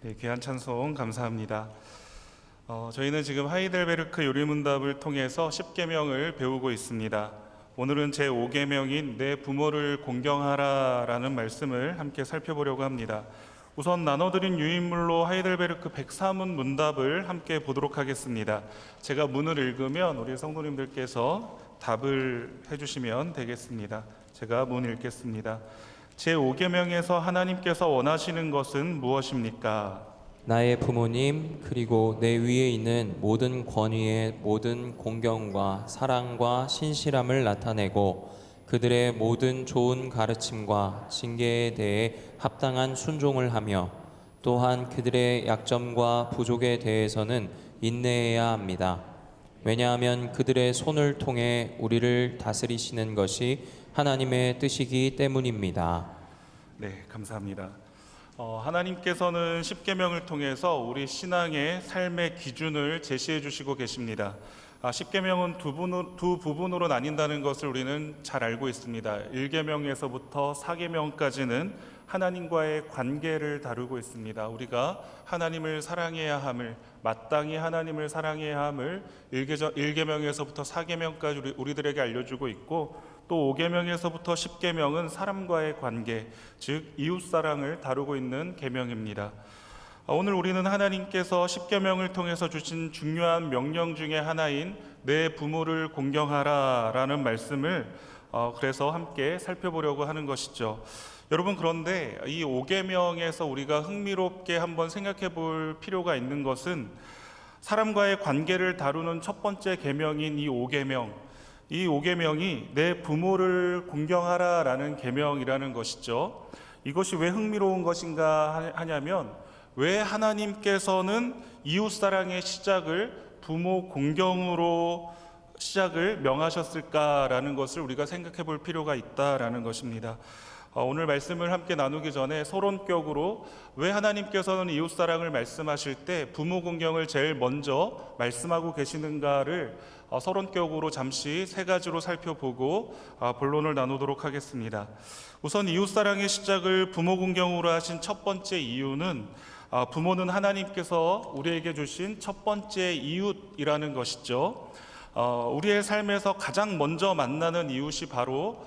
네, 귀한 찬송 감사합니다. 저희는 지금 하이델베르크 요리문답을 통해서 10계명을 배우고 있습니다. 오늘은 제 5계명인 내 부모를 공경하라라는 말씀을 함께 살펴보려고 합니다. 우선 나눠드린 유인물로 하이델베르크 104문 문답을 함께 보도록 하겠습니다. 제가 문을 읽으면 우리 성도님들께서 답을 해주시면 되겠습니다. 제가 문 읽겠습니다. 제5계명에서 하나님께서 원하시는 것은 무엇입니까? 나의 부모님 그리고 내 위에 있는 모든 권위의 모든 공경과 사랑과 신실함을 나타내고 그들의 모든 좋은 가르침과 징계에 대해 합당한 순종을 하며 또한 그들의 약점과 부족에 대해서는 인내해야 합니다. 왜냐하면 그들의 손을 통해 우리를 다스리시는 것이 하나님의 뜻이기 때문입니다. 네, 감사합니다. 하나님께서는 10계명을 통해서 우리 신앙의 삶의 기준을 제시해 주시고 계십니다. 10계명은 두 부분으로 나뉜다는 것을 우리는 잘 알고 있습니다. 1계명에서부터 4계명까지는 하나님과의 관계를 다루고 있습니다. 우리가 하나님을 사랑해야 함을, 마땅히 하나님을 사랑해야 함을 1계명에서부터 4계명까지 우리들에게 알려주고 있고, 또 5계명에서부터 10계명은 사람과의 관계, 즉 이웃사랑을 다루고 있는 계명입니다. 오늘 우리는 하나님께서 10계명을 통해서 주신 중요한 명령 중에 하나인 내 부모를 공경하라 라는 말씀을 그래서 함께 살펴보려고 하는 것이죠. 여러분, 그런데 이 5계명에서 우리가 흥미롭게 한번 생각해 볼 필요가 있는 것은 사람과의 관계를 다루는 첫 번째 계명인 이 5계명, 이 5계명이 내 부모를 공경하라 라는 계명이라는 것이죠. 이것이 왜 흥미로운 것인가 하냐면, 왜 하나님께서는 이웃사랑의 시작을 부모 공경으로 시작을 명하셨을까라는 것을 우리가 생각해 볼 필요가 있다라는 것입니다. 오늘 말씀을 함께 나누기 전에 서론격으로 왜 하나님께서는 이웃사랑을 말씀하실 때 부모 공경을 제일 먼저 말씀하고 계시는가를 서론격으로 잠시 세 가지로 살펴보고 본론을 나누도록 하겠습니다. 우선 이웃사랑의 시작을 부모 공경으로 하신 첫 번째 이유는 부모는 하나님께서 우리에게 주신 첫 번째 이웃이라는 것이죠. 우리의 삶에서 가장 먼저 만나는 이웃이 바로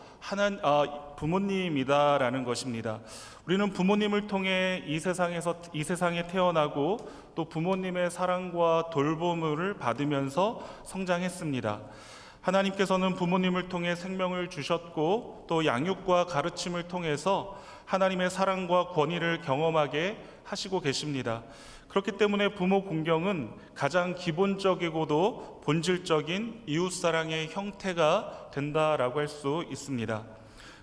부모님이다라는 것입니다. 우리는 부모님을 통해 이 세상에 태어나고 또 부모님의 사랑과 돌봄을 받으면서 성장했습니다. 하나님께서는 부모님을 통해 생명을 주셨고 또 양육과 가르침을 통해서 하나님의 사랑과 권위를 경험하게 하시고 계십니다. 그렇기 때문에 부모 공경은 가장 기본적이고도 본질적인 이웃사랑의 형태가 된다라고 할 수 있습니다.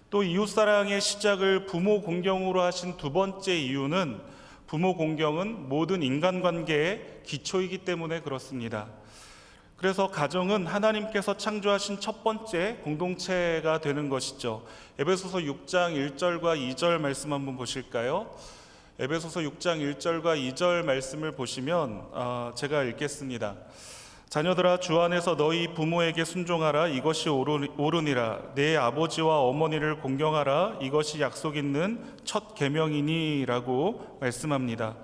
또 이웃사랑의 시작을 부모 공경으로 하신 두 번째 이유는 부모 공경은 모든 인간관계의 기초이기 때문에 그렇습니다. 그래서 가정은 하나님께서 창조하신 첫 번째 공동체가 되는 것이죠. 에베소서 6장 1절과 2절 말씀 한번 보실까요? 에베소서 6장 1절과 2절 말씀을 보시면 제가 읽겠습니다. 자녀들아, 주 안에서 너희 부모에게 순종하라. 이것이 옳으니라. 내 아버지와 어머니를 공경하라. 이것이 약속 있는 첫 계명이니 라고 말씀합니다.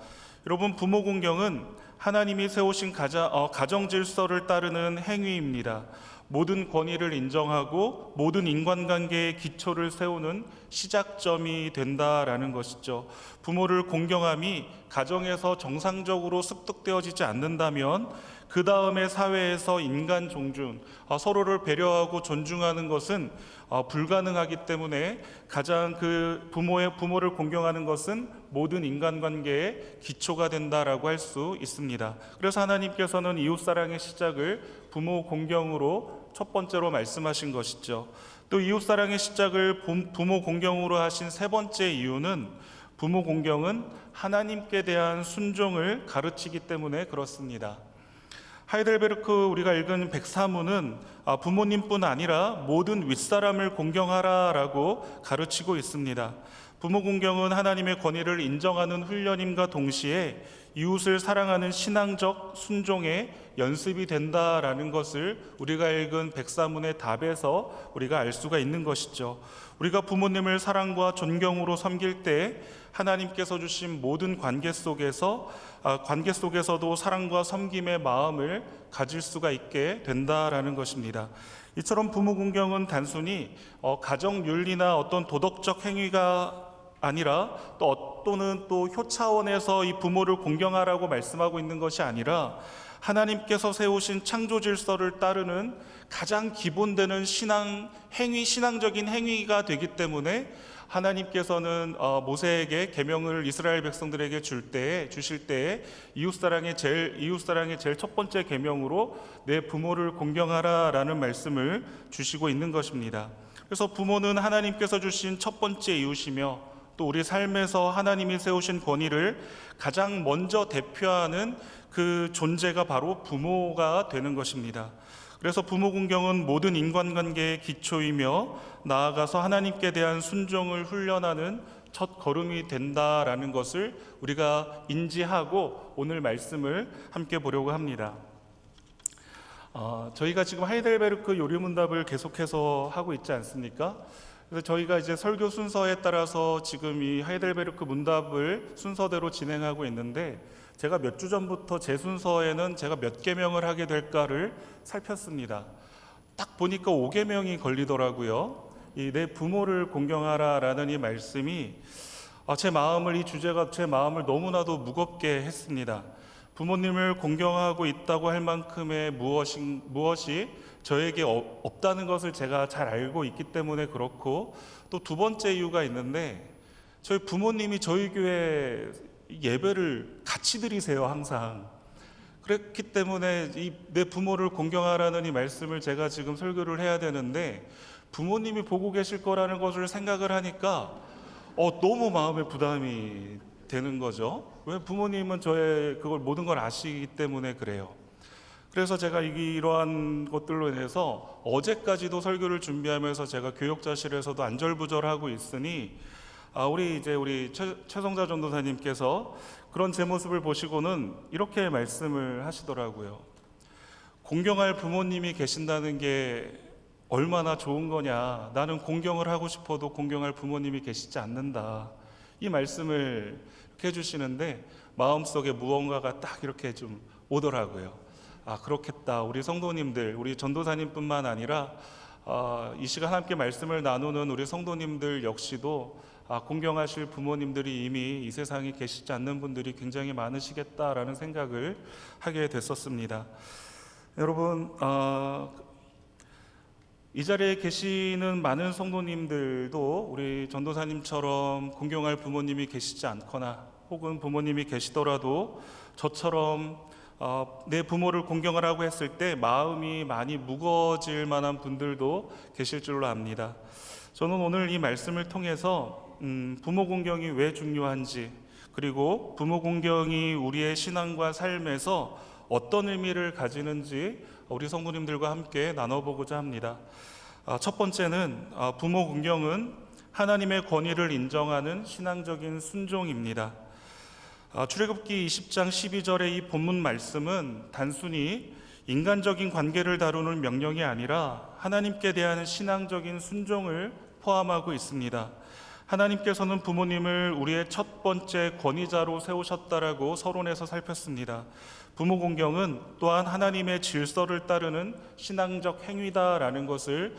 여러분, 부모 공경은 하나님이 세우신 가정 질서를 따르는 행위입니다. 모든 권위를 인정하고 모든 인간관계의 기초를 세우는 시작점이 된다라는 것이죠. 부모를 공경함이 가정에서 정상적으로 습득되어지지 않는다면 그 다음에 사회에서 인간 존중, 서로를 배려하고 존중하는 것은 불가능하기 때문에 가장 부모를 공경하는 것은 모든 인간관계의 기초가 된다라고 할 수 있습니다. 그래서 하나님께서는 이웃사랑의 시작을 부모 공경으로 첫 번째로 말씀하신 것이죠. 또 이웃사랑의 시작을 부모 공경으로 하신 세 번째 이유는 부모 공경은 하나님께 대한 순종을 가르치기 때문에 그렇습니다. 하이델베르크 우리가 읽은 104문은 부모님뿐 아니라 모든 윗사람을 공경하라라고 가르치고 있습니다. 부모 공경은 하나님의 권위를 인정하는 훈련임과 동시에 이웃을 사랑하는 신앙적 순종의 연습이 된다라는 것을 우리가 읽은 백사문의 답에서 우리가 알 수가 있는 것이죠. 우리가 부모님을 사랑과 존경으로 섬길 때 하나님께서 주신 모든 관계 속에서도 사랑과 섬김의 마음을 가질 수가 있게 된다라는 것입니다. 이처럼 부모 공경은 단순히 가정 윤리나 어떤 도덕적 행위가 아니라 또는 또 효 차원에서 이 부모를 공경하라고 말씀하고 있는 것이 아니라 하나님께서 세우신 창조 질서를 따르는 가장 기본되는 신앙적인 행위가 되기 때문에 하나님께서는 모세에게 계명을 이스라엘 백성들에게 주실 때에 이웃사랑의 제일 첫 번째 계명으로 내 부모를 공경하라라는 말씀을 주시고 있는 것입니다. 그래서 부모는 하나님께서 주신 첫 번째 이웃이며 또 우리 삶에서 하나님이 세우신 권위를 가장 먼저 대표하는 그 존재가 바로 부모가 되는 것입니다. 그래서 부모 공경은 모든 인간관계의 기초이며 나아가서 하나님께 대한 순종을 훈련하는 첫 걸음이 된다라는 것을 우리가 인지하고 오늘 말씀을 함께 보려고 합니다. 저희가 지금 하이델베르크 요리문답을 계속해서 하고 있지 않습니까? 그래서 저희가 이제 설교 순서에 따라서 지금 이 하이델베르크 문답을 순서대로 진행하고 있는데 제가 몇 주 전부터 제 순서에는 제가 몇 계명을 하게 될까를 살폈습니다. 딱 보니까 5계명이 걸리더라고요. 이 내 부모를 공경하라라는 이 말씀이 이 주제가 제 마음을 너무나도 무겁게 했습니다. 부모님을 공경하고 있다고 할 만큼의 무엇이 저에게 없다는 것을 제가 잘 알고 있기 때문에 그렇고, 또 두 번째 이유가 있는데 저희 부모님이 저희 교회 예배를 같이 드리세요, 항상. 그렇기 때문에 내 부모를 공경하라는 이 말씀을 제가 지금 설교를 해야 되는데 부모님이 보고 계실 거라는 것을 생각을 하니까 너무 마음에 부담이 되는 거죠. 왜? 부모님은 저의 그걸 모든 걸 아시기 때문에 그래요. 그래서 제가 이러한 것들로 인해서 어제까지도 설교를 준비하면서 제가 교역자실에서도 안절부절하고 있으니 우리 최성자 전도사님께서 그런 제 모습을 보시고는 이렇게 말씀을 하시더라고요. 공경할 부모님이 계신다는 게 얼마나 좋은 거냐. 나는 공경을 하고 싶어도 공경할 부모님이 계시지 않는다. 이 말씀을 이렇게 해주시는데 마음속에 무언가가 딱 이렇게 좀 오더라고요. 그렇겠다. 우리 성도님들, 우리 전도사님뿐만 아니라 이 시간 함께 말씀을 나누는 우리 성도님들 역시도 공경하실 부모님들이 이미 이 세상에 계시지 않는 분들이 굉장히 많으시겠다라는 생각을 하게 됐었습니다. 여러분, 이 자리에 계시는 많은 성도님들도 우리 전도사님처럼 공경할 부모님이 계시지 않거나 혹은 부모님이 계시더라도 저처럼 내 부모를 공경하라고 했을 때 마음이 많이 무거워질 만한 분들도 계실 줄로 압니다. 저는 오늘 이 말씀을 통해서 부모 공경이 왜 중요한지, 그리고 부모 공경이 우리의 신앙과 삶에서 어떤 의미를 가지는지 우리 성도님들과 함께 나눠보고자 합니다. 첫 번째는 부모 공경은 하나님의 권위를 인정하는 신앙적인 순종입니다. 출애굽기 20장 12절의 이 본문 말씀은 단순히 인간적인 관계를 다루는 명령이 아니라 하나님께 대한 신앙적인 순종을 포함하고 있습니다. 하나님께서는 부모님을 우리의 첫 번째 권위자로 세우셨다라고 서론에서 살폈습니다. 부모 공경은 또한 하나님의 질서를 따르는 신앙적 행위다라는 것을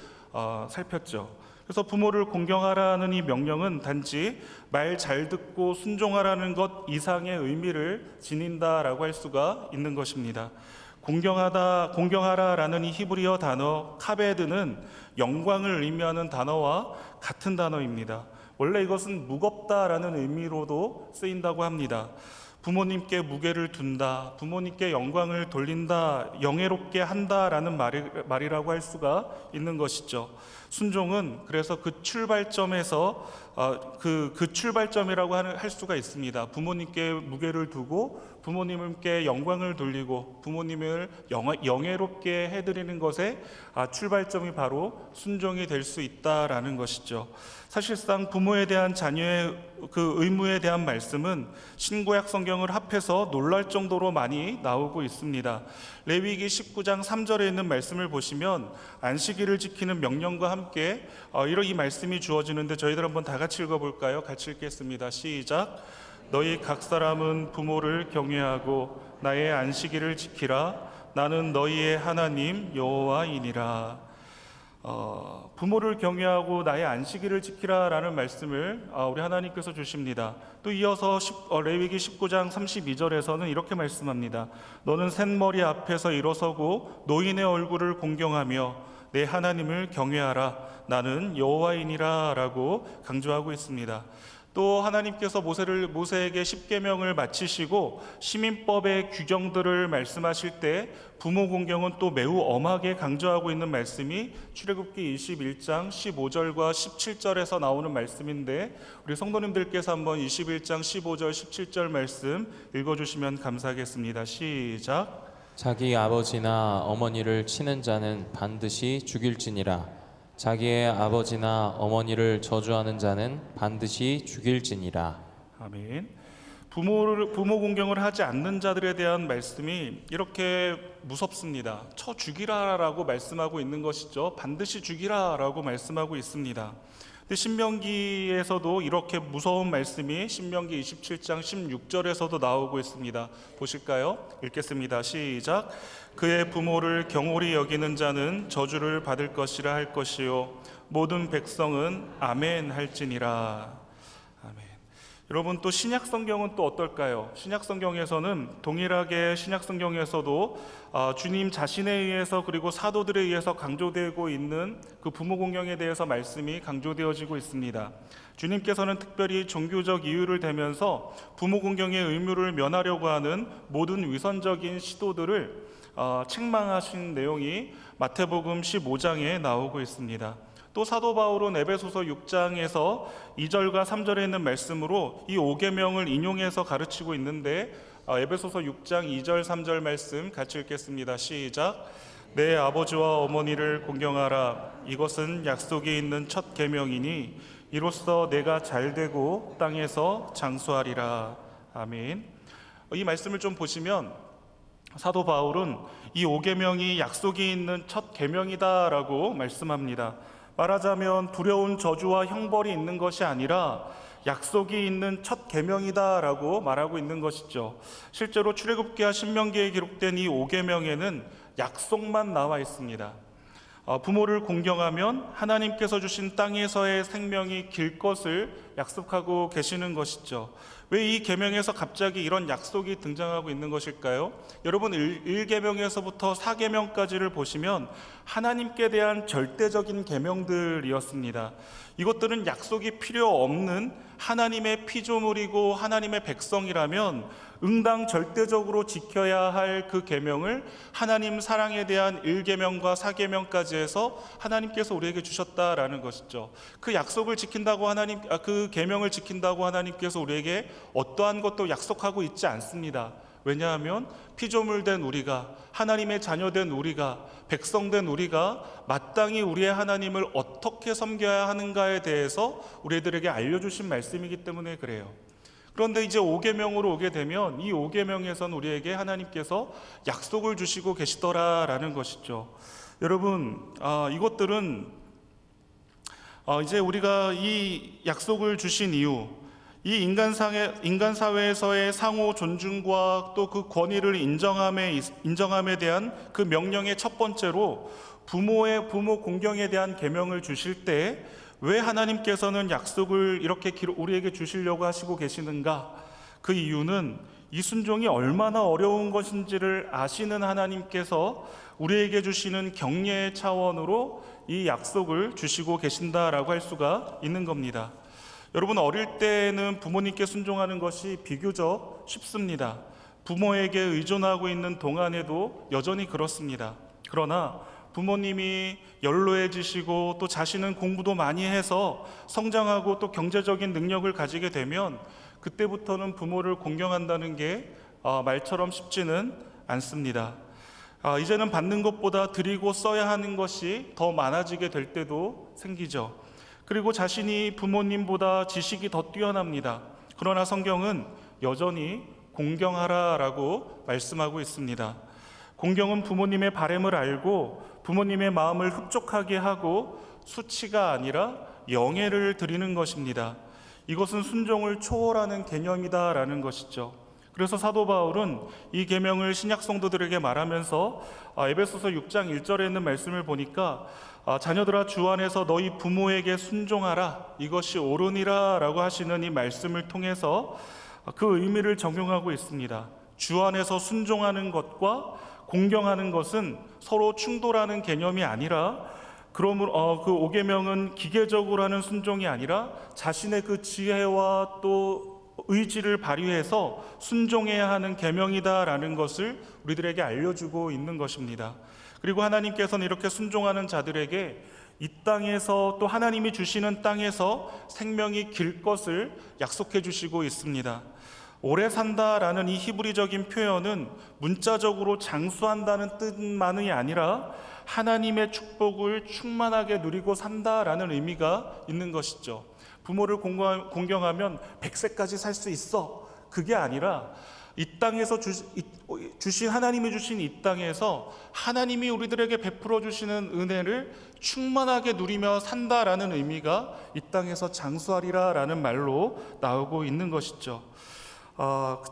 살폈죠. 그래서 부모를 공경하라는 이 명령은 단지 말 잘 듣고 순종하라는 것 이상의 의미를 지닌다라고 할 수가 있는 것입니다. 공경하라라는 이 히브리어 단어 카베드는 영광을 의미하는 단어와 같은 단어입니다. 원래 이것은 무겁다라는 의미로도 쓰인다고 합니다. 부모님께 무게를 둔다, 부모님께 영광을 돌린다, 영예롭게 한다라는 말이라고 할 수가 있는 것이죠. 순종은 그래서 그 출발점에서 그 출발점이라고 할 수가 있습니다. 부모님께 무게를 두고 부모님께 영광을 돌리고 부모님을 영예롭게 해드리는 것에 출발점이 바로 순종이 될 수 있다라는 것이죠. 사실상 부모에 대한 자녀의 그 의무에 대한 말씀은 신구약 성경을 합해서 놀랄 정도로 많이 나오고 있습니다. 레위기 19장 3절에 있는 말씀을 보시면 안식일을 지키는 명령과 함께 이런 이 말씀이 주어지는데 저희들 한번 다 같이 읽어볼까요? 같이 읽겠습니다. 시작. 너희 각 사람은 부모를 경외하고 나의 안식일을 지키라. 나는 너희의 하나님 여호와이니라. 부모를 경외하고 나의 안식일을 지키라 라는 말씀을 우리 하나님께서 주십니다. 또 이어서 레위기 19장 32절에서는 이렇게 말씀합니다. 너는 셋머리 앞에서 일어서고 노인의 얼굴을 공경하며 내 하나님을 경외하라. 나는 여호와이니라 라고 강조하고 있습니다. 또 하나님께서 모세에게 십계명을 마치시고 시민법의 규정들을 말씀하실 때 부모 공경은 또 매우 엄하게 강조하고 있는 말씀이 출애굽기 21장 15절과 17절에서 나오는 말씀인데 우리 성도님들께서 한번 21장 15절 17절 말씀 읽어주시면 감사하겠습니다. 시작. 자기 아버지나 어머니를 치는 자는 반드시 죽일지니라. 자기의 아버지나 어머니를 저주하는 자는 반드시 죽일지니라. 아멘. 부모 공경을 하지 않는 자들에 대한 말씀이 이렇게 무섭습니다. 쳐 죽이라라고 말씀하고 있는 것이죠. 반드시 죽이라라고 말씀하고 있습니다. 근데 신명기에서도 이렇게 무서운 말씀이 신명기 27장 16절에서도 나오고 있습니다. 보실까요? 읽겠습니다. 시작. 그의 부모를 경홀히 여기는 자는 저주를 받을 것이라 할 것이요 모든 백성은 아멘 할지니라. 아멘. 여러분 또 신약 성경은 또 어떨까요? 신약 성경에서는 동일하게 신약 성경에서도 주님 자신에 의해서 그리고 사도들에 의해서 강조되고 있는 그 부모 공경에 대해서 말씀이 강조되어지고 있습니다. 주님께서는 특별히 종교적 이유를 대면서 부모 공경의 의무를 면하려고 하는 모든 위선적인 시도들을 책망하신 내용이 마태복음 15장에 나오고 있습니다. 또 사도 바울은 에베소서 6장에서 2절과 3절에 있는 말씀으로 이 5계명을 인용해서 가르치고 있는데 에베소서 6장 2절 3절 말씀 같이 읽겠습니다. 시작. 내 아버지와 어머니를 공경하라. 이것은 약속이 있는 첫 계명이니 이로써 내가 잘되고 땅에서 장수하리라. 아멘. 이 말씀을 좀 보시면 사도 바울은 이 5계명이 약속이 있는 첫 계명이다라고 말씀합니다. 말하자면 두려운 저주와 형벌이 있는 것이 아니라 약속이 있는 첫 계명이다라고 말하고 있는 것이죠. 실제로 출애굽기와 신명기에 기록된 이 5계명에는 약속만 나와 있습니다. 부모를 공경하면 하나님께서 주신 땅에서의 생명이 길 것을 약속하고 계시는 것이죠. 왜 이 계명에서 갑자기 이런 약속이 등장하고 있는 것일까요? 여러분 1계명에서부터 4계명까지를 보시면 하나님께 대한 절대적인 계명들이었습니다. 이것들은 약속이 필요 없는 하나님의 피조물이고 하나님의 백성이라면 응당 절대적으로 지켜야 할 그 계명을 하나님 사랑에 대한 1계명과 4계명까지 해서 하나님께서 우리에게 주셨다라는 것이죠. 그 약속을 지킨다고 그 계명을 지킨다고 하나님께서 우리에게 어떠한 것도 약속하고 있지 않습니다. 왜냐하면 피조물된 우리가, 하나님의 자녀된 우리가, 백성된 우리가 마땅히 우리의 하나님을 어떻게 섬겨야 하는가에 대해서 우리들에게 알려주신 말씀이기 때문에 그래요. 그런데 이제 5계명으로 오게 되면 이 5계명에서는 우리에게 하나님께서 약속을 주시고 계시더라라는 것이죠. 여러분, 이것들은 이제 우리가 이 약속을 주신 이유, 이 인간 사회에서의 상호 존중과 또 그 권위를 인정함에 대한 그 명령의 첫 번째로 부모 공경에 대한 계명을 주실 때 왜 하나님께서는 약속을 이렇게 우리에게 주시려고 하시고 계시는가? 그 이유는 이 순종이 얼마나 어려운 것인지를 아시는 하나님께서 우리에게 주시는 격려의 차원으로 이 약속을 주시고 계신다라고 할 수가 있는 겁니다. 여러분, 어릴 때는 부모님께 순종하는 것이 비교적 쉽습니다. 부모에게 의존하고 있는 동안에도 여전히 그렇습니다. 그러나 부모님이 연로해지시고 또 자신은 공부도 많이 해서 성장하고 또 경제적인 능력을 가지게 되면 그때부터는 부모를 공경한다는 게 말처럼 쉽지는 않습니다. 이제는 받는 것보다 드리고 써야 하는 것이 더 많아지게 될 때도 생기죠. 그리고 자신이 부모님보다 지식이 더 뛰어납니다. 그러나 성경은 여전히 공경하라라고 말씀하고 있습니다. 공경은 부모님의 바램을 알고 부모님의 마음을 흡족하게 하고 수치가 아니라 영예를 드리는 것입니다. 이것은 순종을 초월하는 개념이다라는 것이죠. 그래서 사도 바울은 이 계명을 신약 성도들에게 말하면서 에베소서 6장 1절에 있는 말씀을 보니까 자녀들아 주 안에서 너희 부모에게 순종하라 이것이 옳으니라 라고 하시는 이 말씀을 통해서 그 의미를 적용하고 있습니다. 주 안에서 순종하는 것과 공경하는 것은 서로 충돌하는 개념이 아니라 그러므로 그 오계명은 기계적으로 하는 순종이 아니라 자신의 그 지혜와 또 의지를 발휘해서 순종해야 하는 계명이다라는 것을 우리들에게 알려주고 있는 것입니다. 그리고 하나님께서는 이렇게 순종하는 자들에게 이 땅에서 또 하나님이 주시는 땅에서 생명이 길 것을 약속해 주시고 있습니다. 오래 산다라는 이 히브리적인 표현은 문자적으로 장수한다는 뜻만이 아니라 하나님의 축복을 충만하게 누리고 산다라는 의미가 있는 것이죠. 부모를 공경하면 100세까지 살 수 있어. 그게 아니라 이 땅에서 주신 하나님이 주신 이 땅에서 하나님이 우리들에게 베풀어 주시는 은혜를 충만하게 누리며 산다라는 의미가 이 땅에서 장수하리라라는 말로 나오고 있는 것이죠.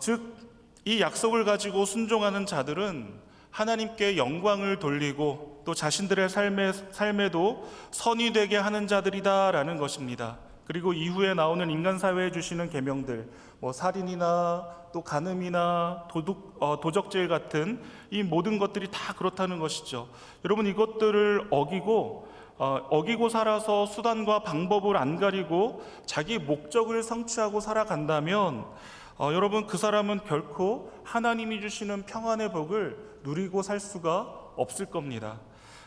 즉 이 약속을 가지고 순종하는 자들은 하나님께 영광을 돌리고 또 자신들의 삶에도 선이 되게 하는 자들이다라는 것입니다. 그리고 이후에 나오는 인간 사회에 주시는 계명들, 살인이나 또 간음이나 도적질 같은 이 모든 것들이 다 그렇다는 것이죠. 여러분 이것들을 어기고 살아서 수단과 방법을 안 가리고 자기 목적을 성취하고 살아간다면 여러분 그 사람은 결코 하나님이 주시는 평안의 복을 누리고 살 수가 없을 겁니다.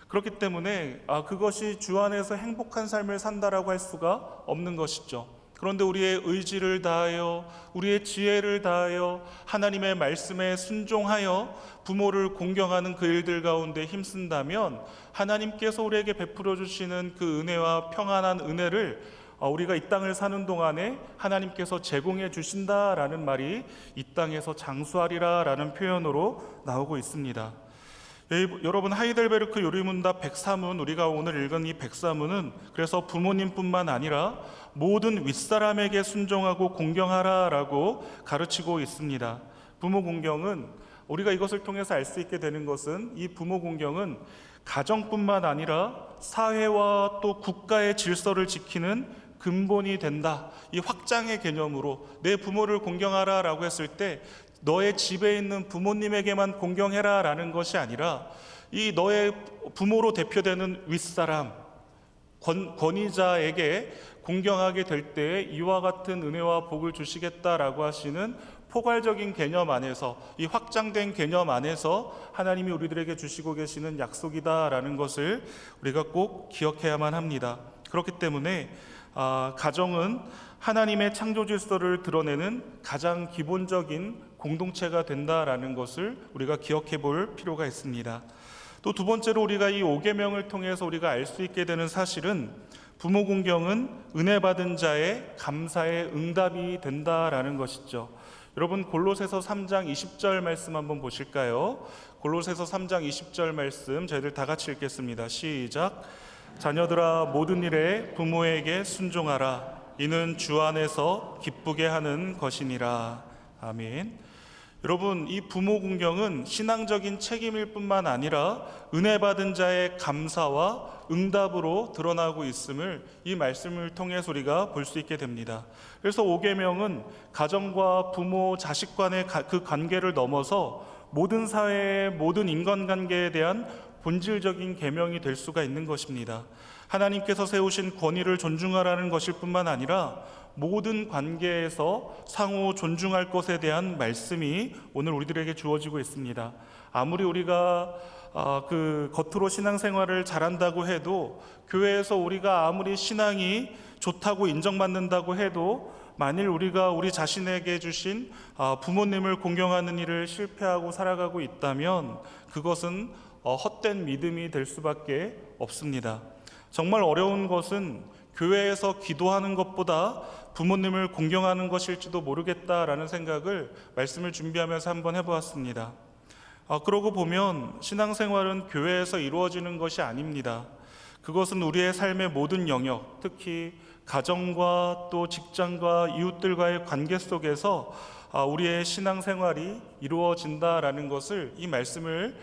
그렇기 때문에 그것이 주 안에서 행복한 삶을 산다라고 할 수가 없는 것이죠. 그런데 우리의 의지를 다하여 우리의 지혜를 다하여 하나님의 말씀에 순종하여 부모를 공경하는 그 일들 가운데 힘쓴다면 하나님께서 우리에게 베풀어 주시는 그 은혜와 평안한 은혜를 우리가 이 땅을 사는 동안에 하나님께서 제공해 주신다라는 말이 이 땅에서 장수하리라라는 표현으로 나오고 있습니다. 여러분 하이델베르크 요리문답 103은 우리가 오늘 읽은 이 103은 그래서 부모님뿐만 아니라 모든 윗사람에게 순종하고 공경하라라고 가르치고 있습니다. 부모 공경은 우리가 이것을 통해서 알 수 있게 되는 것은 이 부모 공경은 가정뿐만 아니라 사회와 또 국가의 질서를 지키는 근본이 된다. 이 확장의 개념으로 내 부모를 공경하라라고 했을 때 너의 집에 있는 부모님에게만 공경해라라는 것이 아니라 이 너의 부모로 대표되는 윗사람, 권위자에게 공경하게 될 때에 이와 같은 은혜와 복을 주시겠다라고 하시는 포괄적인 개념 안에서 이 확장된 개념 안에서 하나님이 우리들에게 주시고 계시는 약속이다라는 것을 우리가 꼭 기억해야만 합니다. 그렇기 때문에 가정은 하나님의 창조 질서를 드러내는 가장 기본적인 공동체가 된다라는 것을 우리가 기억해 볼 필요가 있습니다. 또 두 번째로 우리가 이 5계명을 통해서 우리가 알 수 있게 되는 사실은 부모 공경은 은혜 받은 자의 감사의 응답이 된다라는 것이죠. 여러분 골로새서 3장 20절 말씀 한번 보실까요? 골로새서 3장 20절 말씀 저희들 다 같이 읽겠습니다. 시작. 자녀들아 모든 일에 부모에게 순종하라. 이는 주 안에서 기쁘게 하는 것이니라. 아멘. 여러분 이 부모 공경은 신앙적인 책임일 뿐만 아니라 은혜 받은 자의 감사와 응답으로 드러나고 있음을 이 말씀을 통해서 우리가 볼 수 있게 됩니다. 그래서 5계명은 가정과 부모, 자식 간의 그 관계를 넘어서 모든 사회의 모든 인간관계에 대한 본질적인 계명이 될 수가 있는 것입니다. 하나님께서 세우신 권위를 존중하라는 것일 뿐만 아니라 모든 관계에서 상호 존중할 것에 대한 말씀이 오늘 우리들에게 주어지고 있습니다. 아무리 우리가 그 겉으로 신앙생활을 잘한다고 해도, 교회에서 우리가 아무리 신앙이 좋다고 인정받는다고 해도 만일 우리가 우리 자신에게 주신 부모님을 공경하는 일을 실패하고 살아가고 있다면 그것은 헛된 믿음이 될 수밖에 없습니다. 정말 어려운 것은 교회에서 기도하는 것보다 부모님을 공경하는 것일지도 모르겠다라는 생각을 말씀을 준비하면서 한번 해보았습니다. 그러고 보면 신앙생활은 교회에서 이루어지는 것이 아닙니다. 그것은 우리의 삶의 모든 영역, 특히 가정과 또 직장과 이웃들과의 관계 속에서 우리의 신앙생활이 이루어진다라는 것을, 이 말씀을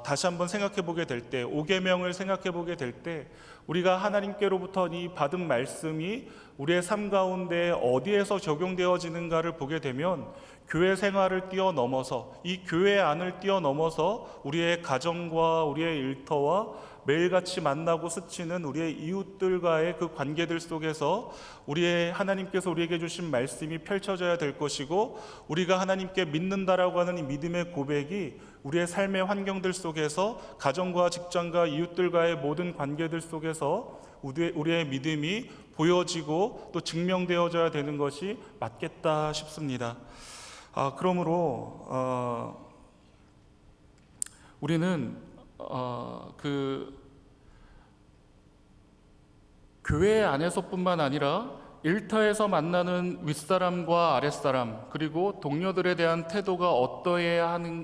다시 한번 생각해 보게 될 때, 5계명을 생각해 보게 될 때, 우리가 하나님께로부터 이 받은 말씀이 우리의 삶 가운데 어디에서 적용되어지는가를 보게 되면 교회 생활을 뛰어넘어서, 이 교회 안을 뛰어넘어서 우리의 가정과 우리의 일터와 매일같이 만나고 스치는 우리의 이웃들과의 그 관계들 속에서 우리의 하나님께서 우리에게 주신 말씀이 펼쳐져야 될 것이고, 우리가 하나님께 믿는다라고 하는 이 믿음의 고백이 우리의 삶의 환경들 속에서, 가정과 직장과 이웃들과의 모든 관계들 속에서 우리의 믿음이 보여지고 또 증명되어져야 되는 것이 맞겠다 싶습니다. 그러므로 우리는 교회 안에서뿐만 아니라 일터에서 만나는 윗사람과 아랫사람, 그리고 동료들에 대한 태도가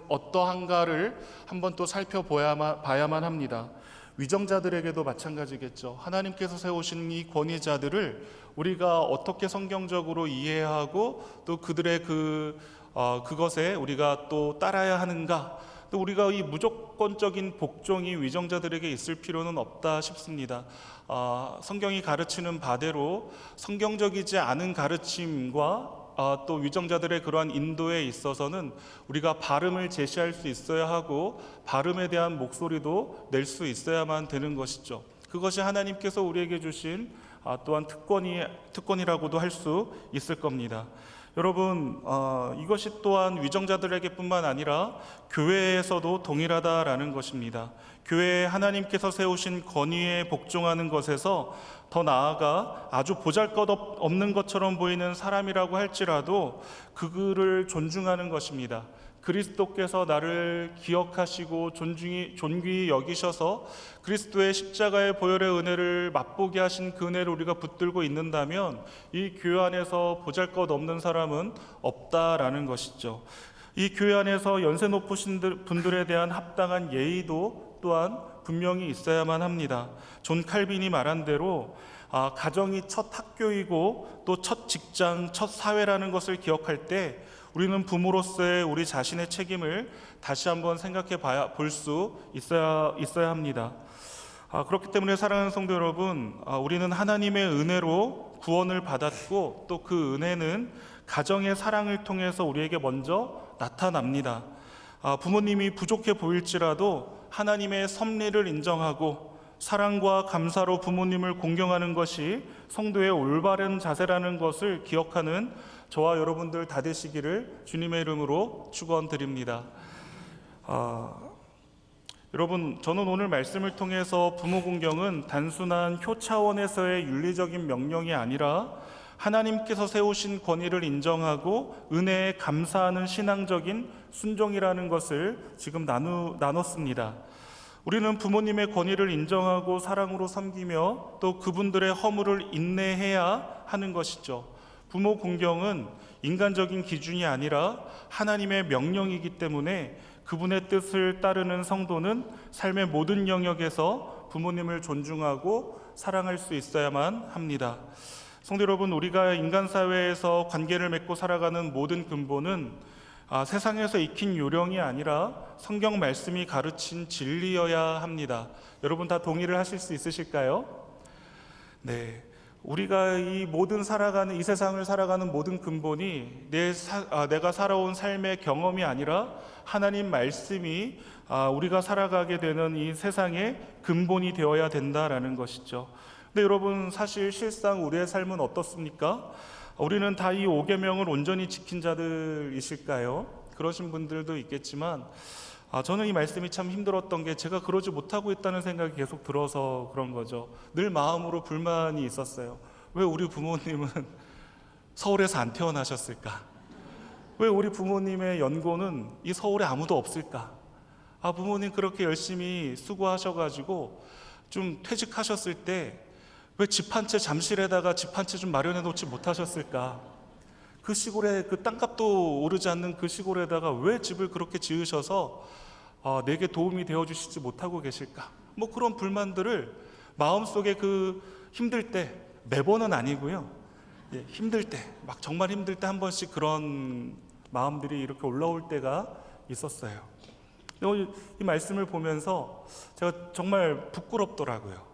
어떠한가를 한번 또 살펴봐야만 합니다. 위정자들에게도 마찬가지겠죠. 하나님께서 세우신 이 권위자들을 우리가 어떻게 성경적으로 이해하고 또 그들의 그것에 우리가 또 따라야 하는가, 또 우리가 이 무조건적인 복종이 위정자들에게 있을 필요는 없다 싶습니다. 성경이 가르치는 바대로 성경적이지 않은 가르침과 또 위정자들의 그러한 인도에 있어서는 우리가 발음을 제시할 수 있어야 하고, 발음에 대한 목소리도 낼 수 있어야만 되는 것이죠. 그것이 하나님께서 우리에게 주신 또한 특권이라고도 할 수 있을 겁니다. 여러분, 이것이 또한 위정자들에게 뿐만 아니라 교회에서도 동일하다라는 것입니다. 교회에 하나님께서 세우신 권위에 복종하는 것에서 더 나아가 아주 보잘것없는 것처럼 보이는 사람이라고 할지라도 그들을 존중하는 것입니다. 그리스도께서 나를 기억하시고 존귀히 여기셔서 그리스도의 십자가의 보혈의 은혜를 맛보게 하신 그 은혜를 우리가 붙들고 있는다면 이 교회 안에서 보잘것없는 사람은 없다라는 것이죠. 이 교회 안에서 연세 높으신 분들에 대한 합당한 예의도 또한 분명히 있어야만 합니다. 존 칼빈이 말한 대로 가정이 첫 학교이고 또 첫 직장, 첫 사회라는 것을 기억할 때 우리는 부모로서의 우리 자신의 책임을 다시 한번 생각해 볼 수 있어야 합니다. 그렇기 때문에 사랑하는 성도 여러분, 우리는 하나님의 은혜로 구원을 받았고 또 그 은혜는 가정의 사랑을 통해서 우리에게 먼저 나타납니다. 부모님이 부족해 보일지라도 하나님의 섭리를 인정하고 사랑과 감사로 부모님을 공경하는 것이 성도의 올바른 자세라는 것을 기억하는 저와 여러분들 다 되시기를 주님의 이름으로 축원드립니다. 여러분, 저는 오늘 말씀을 통해서 부모 공경은 단순한 효 차원에서의 윤리적인 명령이 아니라 하나님께서 세우신 권위를 인정하고 은혜에 감사하는 신앙적인 순종이라는 것을 지금 나눴습니다. 우리는 부모님의 권위를 인정하고 사랑으로 섬기며 또 그분들의 허물을 인내해야 하는 것이죠. 부모 공경은 인간적인 기준이 아니라 하나님의 명령이기 때문에 그분의 뜻을 따르는 성도는 삶의 모든 영역에서 부모님을 존중하고 사랑할 수 있어야만 합니다. 성도 여러분, 우리가 인간 사회에서 관계를 맺고 살아가는 모든 근본은 세상에서 익힌 요령이 아니라 성경 말씀이 가르친 진리여야 합니다. 여러분 다 동의를 하실 수 있으실까요? 네. 우리가 이 세상을 살아가는 모든 근본이 내가 살아온 삶의 경험이 아니라 하나님 말씀이 우리가 살아가게 되는 이 세상의 근본이 되어야 된다라는 것이죠. 근데 여러분, 사실 실상 우리의 삶은 어떻습니까? 우리는 다 이 5계명을 온전히 지킨 자들이실까요? 그러신 분들도 있겠지만 저는 이 말씀이 참 힘들었던 게 제가 그러지 못하고 있다는 생각이 계속 들어서 그런 거죠. 늘 마음으로 불만이 있었어요. 왜 우리 부모님은 서울에서 안 태어나셨을까? 왜 우리 부모님의 연고는 이 서울에 아무도 없을까? 부모님 그렇게 열심히 수고하셔가지고 좀 퇴직하셨을 때 왜 집 한 채 잠실에다가 집 한 채 좀 마련해 놓지 못하셨을까? 그 시골에 그 땅값도 오르지 않는 그 시골에다가 왜 집을 그렇게 지으셔서 내게 도움이 되어 주시지 못하고 계실까? 뭐 그런 불만들을 마음속에 그 힘들 때, 매번은 아니고요. 힘들 때, 막 정말 힘들 때 한 번씩 그런 마음들이 이렇게 올라올 때가 있었어요. 이 말씀을 보면서 제가 정말 부끄럽더라고요.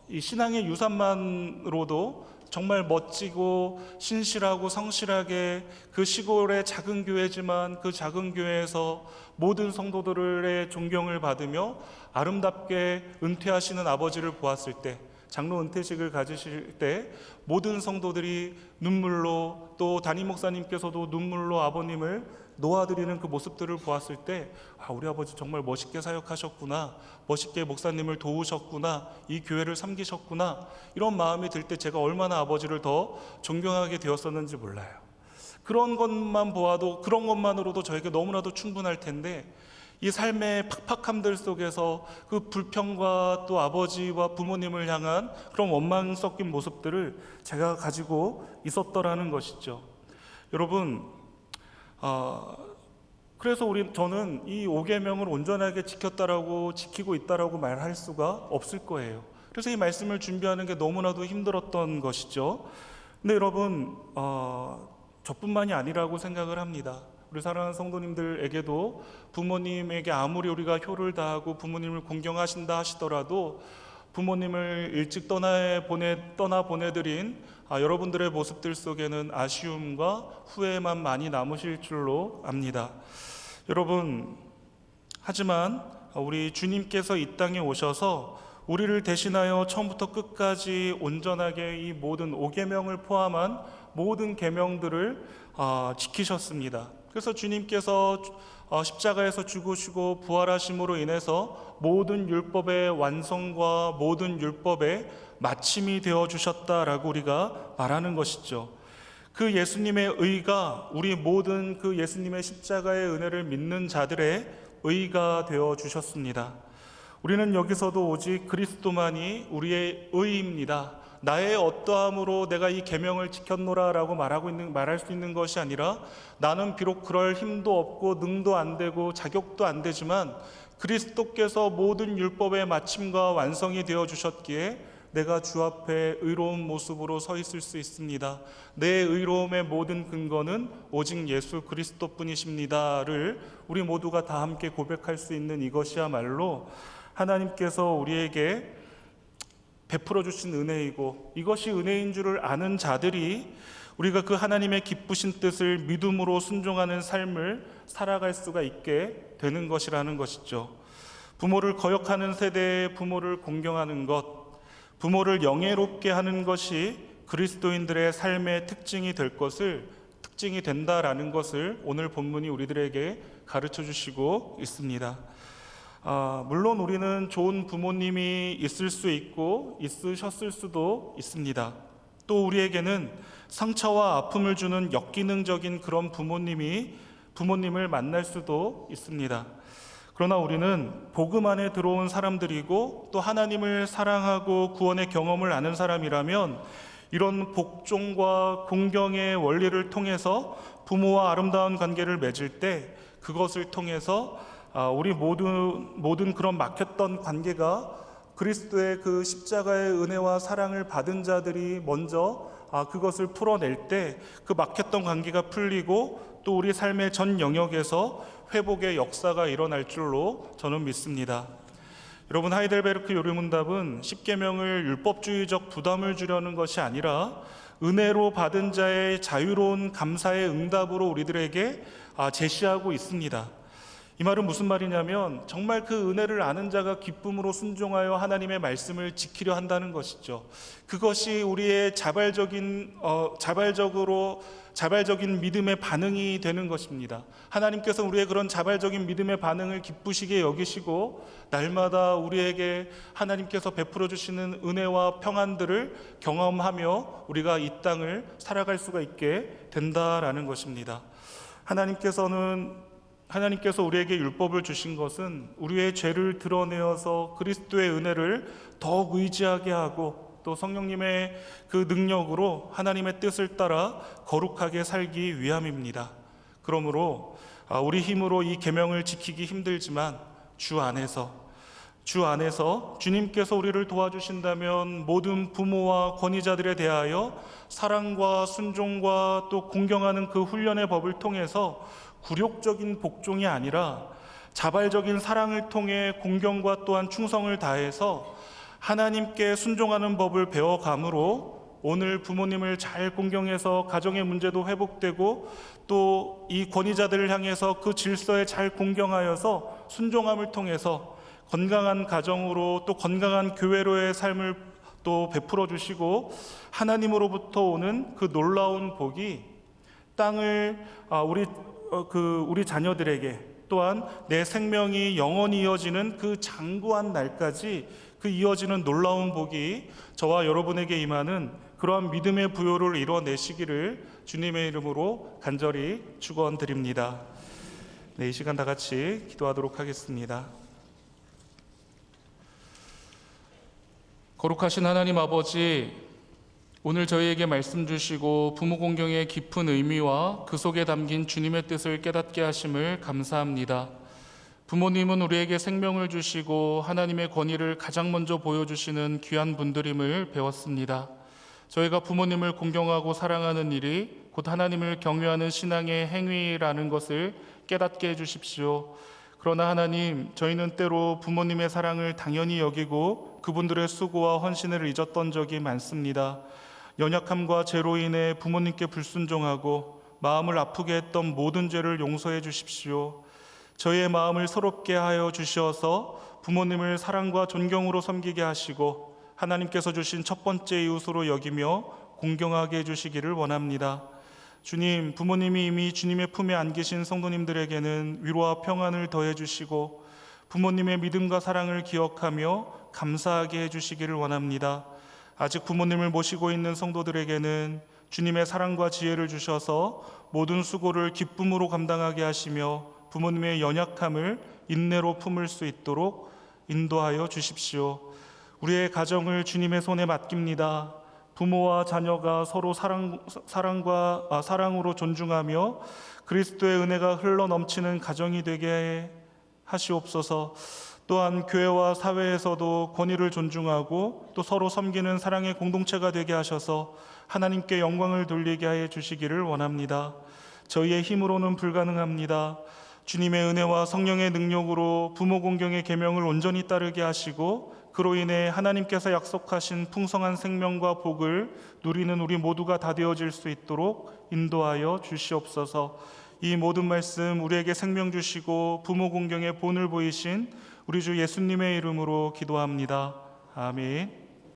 이 신앙의 유산만으로도 정말 멋지고 신실하고 성실하게 그 시골의 작은 교회지만 그 작은 교회에서 모든 성도들의 존경을 받으며 아름답게 은퇴하시는 아버지를 보았을 때, 장로 은퇴식을 가지실 때 모든 성도들이 눈물로, 또 담임 목사님께서도 눈물로 아버님을 놓아드리는 그 모습들을 보았을 때 우리 아버지 정말 멋있게 사역하셨구나, 멋있게 목사님을 도우셨구나, 이 교회를 섬기셨구나, 이런 마음이 들 때 제가 얼마나 아버지를 더 존경하게 되었었는지 몰라요. 그런 것만 보아도, 그런 것만으로도 저에게 너무나도 충분할 텐데 이 삶의 팍팍함들 속에서 그 불평과 또 아버지와 부모님을 향한 그런 원망 섞인 모습들을 제가 가지고 있었더라는 것이죠. 여러분, 그래서 저는 이 5계명을 온전하게 지키고 있다라고 말할 수가 없을 거예요. 그래서 이 말씀을 준비하는 게 너무나도 힘들었던 것이죠. 근데 여러분, 저뿐만이 아니라고 생각을 합니다. 우리 사랑하는 성도님들에게도 부모님에게 아무리 우리가 효를 다하고 부모님을 공경하신다 하시더라도 부모님을 일찍 떠나 보내드린 여러분들의 모습들 속에는 아쉬움과 후회만 많이 남으실 줄로 압니다. 여러분, 하지만 우리 주님께서 이 땅에 오셔서 우리를 대신하여 처음부터 끝까지 온전하게 이 모든 5계명을 포함한 모든 계명들을 지키셨습니다. 그래서 주님께서 십자가에서 죽으시고 부활하심으로 인해서 모든 율법의 완성과 모든 율법의 마침이 되어 주셨다라고 우리가 말하는 것이죠. 그 예수님의 의가 우리 모든 그 예수님의 십자가의 은혜를 믿는 자들의 의가 되어 주셨습니다. 우리는 여기서도 오직 그리스도만이 우리의 의입니다. 나의 어떠함으로 내가 이 계명을 지켰노라라고 말할 수 있는 것이 아니라, 나는 비록 그럴 힘도 없고 능도 안 되고 자격도 안 되지만 그리스도께서 모든 율법의 마침과 완성이 되어 주셨기에 내가 주 앞에 의로운 모습으로 서 있을 수 있습니다. 내 의로움의 모든 근거는 오직 예수 그리스도뿐이십니다를 우리 모두가 다 함께 고백할 수 있는 이것이야말로 하나님께서 우리에게 베풀어 주신 은혜이고, 이것이 은혜인 줄을 아는 자들이 우리가 그 하나님의 기쁘신 뜻을 믿음으로 순종하는 삶을 살아갈 수가 있게 되는 것이라는 것이죠. 부모를 거역하는 세대의 부모를 공경하는 것, 부모를 영예롭게 하는 것이 그리스도인들의 삶의 특징이 된다라는 것을 오늘 본문이 우리들에게 가르쳐 주시고 있습니다. 물론 우리는 좋은 부모님이 있을 수 있고 있으셨을 수도 있습니다. 또 우리에게는 상처와 아픔을 주는 역기능적인 그런 부모님을 만날 수도 있습니다. 그러나 우리는 복음 안에 들어온 사람들이고 또 하나님을 사랑하고 구원의 경험을 아는 사람이라면 이런 복종과 공경의 원리를 통해서 부모와 아름다운 관계를 맺을 때 그것을 통해서 우리 모든 그런 막혔던 관계가 그리스도의 그 십자가의 은혜와 사랑을 받은 자들이 먼저 그것을 풀어낼 때 그 막혔던 관계가 풀리고 또 우리 삶의 전 영역에서 회복의 역사가 일어날 줄로 저는 믿습니다. 여러분, 하이델베르크 요리문답은 십계명을 율법주의적 부담을 주려는 것이 아니라 은혜로 받은 자의 자유로운 감사의 응답으로 우리들에게 제시하고 있습니다. 이 말은 무슨 말이냐면 정말 그 은혜를 아는 자가 기쁨으로 순종하여 하나님의 말씀을 지키려 한다는 것이죠. 그것이 우리의 자발적으로 자발적인 믿음의 반응이 되는 것입니다. 하나님께서 우리의 그런 자발적인 믿음의 반응을 기쁘시게 여기시고 날마다 우리에게 하나님께서 베풀어 주시는 은혜와 평안들을 경험하며 우리가 이 땅을 살아갈 수가 있게 된다라는 것입니다. 하나님께서 우리에게 율법을 주신 것은 우리의 죄를 드러내어서 그리스도의 은혜를 더욱 의지하게 하고 또 성령님의 그 능력으로 하나님의 뜻을 따라 거룩하게 살기 위함입니다. 그러므로 우리 힘으로 이 계명을 지키기 힘들지만 주 안에서 주님께서 우리를 도와주신다면 모든 부모와 권위자들에 대하여 사랑과 순종과 또 공경하는 그 훈련의 법을 통해서 굴욕적인 복종이 아니라 자발적인 사랑을 통해 공경과 또한 충성을 다해서 하나님께 순종하는 법을 배워감으로 오늘 부모님을 잘 공경해서 가정의 문제도 회복되고 또 이 권위자들을 향해서 그 질서에 잘 공경하여서 순종함을 통해서 건강한 가정으로 또 건강한 교회로의 삶을 또 베풀어 주시고 하나님으로부터 오는 그 놀라운 복이 땅을 우리 자녀들에게 또한 내 생명이 영원히 이어지는 그 장구한 날까지 그 이어지는 놀라운 복이 저와 여러분에게 임하는 그러한 믿음의 부요를 이뤄내시기를 주님의 이름으로 간절히 축원드립니다. 네, 이 시간 다 같이 기도하도록 하겠습니다. 거룩하신 하나님 아버지, 오늘 저희에게 말씀 주시고 부모 공경의 깊은 의미와 그 속에 담긴 주님의 뜻을 깨닫게 하심을 감사합니다. 부모님은 우리에게 생명을 주시고 하나님의 권위를 가장 먼저 보여주시는 귀한 분들임을 배웠습니다. 저희가 부모님을 공경하고 사랑하는 일이 곧 하나님을 경외하는 신앙의 행위라는 것을 깨닫게 해주십시오. 그러나 하나님, 저희는 때로 부모님의 사랑을 당연히 여기고 그분들의 수고와 헌신을 잊었던 적이 많습니다. 연약함과 죄로 인해 부모님께 불순종하고 마음을 아프게 했던 모든 죄를 용서해 주십시오. 저희의 마음을 새롭게 하여 주셔서 부모님을 사랑과 존경으로 섬기게 하시고 하나님께서 주신 첫 번째 이웃으로 여기며 공경하게 해주시기를 원합니다. 주님, 부모님이 이미 주님의 품에 안기신 성도님들에게는 위로와 평안을 더해 주시고 부모님의 믿음과 사랑을 기억하며 감사하게 해주시기를 원합니다. 아직 부모님을 모시고 있는 성도들에게는 주님의 사랑과 지혜를 주셔서 모든 수고를 기쁨으로 감당하게 하시며 부모님의 연약함을 인내로 품을 수 있도록 인도하여 주십시오. 우리의 가정을 주님의 손에 맡깁니다. 부모와 자녀가 서로 사랑으로 존중하며 그리스도의 은혜가 흘러 넘치는 가정이 되게 하시옵소서. 또한 교회와 사회에서도 권위를 존중하고 또 서로 섬기는 사랑의 공동체가 되게 하셔서 하나님께 영광을 돌리게 하여 주시기를 원합니다. 저희의 힘으로는 불가능합니다. 주님의 은혜와 성령의 능력으로 부모 공경의 계명을 온전히 따르게 하시고 그로 인해 하나님께서 약속하신 풍성한 생명과 복을 누리는 우리 모두가 다 되어질 수 있도록 인도하여 주시옵소서. 이 모든 말씀 우리에게 생명 주시고 부모 공경의 본을 보이신 우리 주 예수님의 이름으로 기도합니다. 아멘.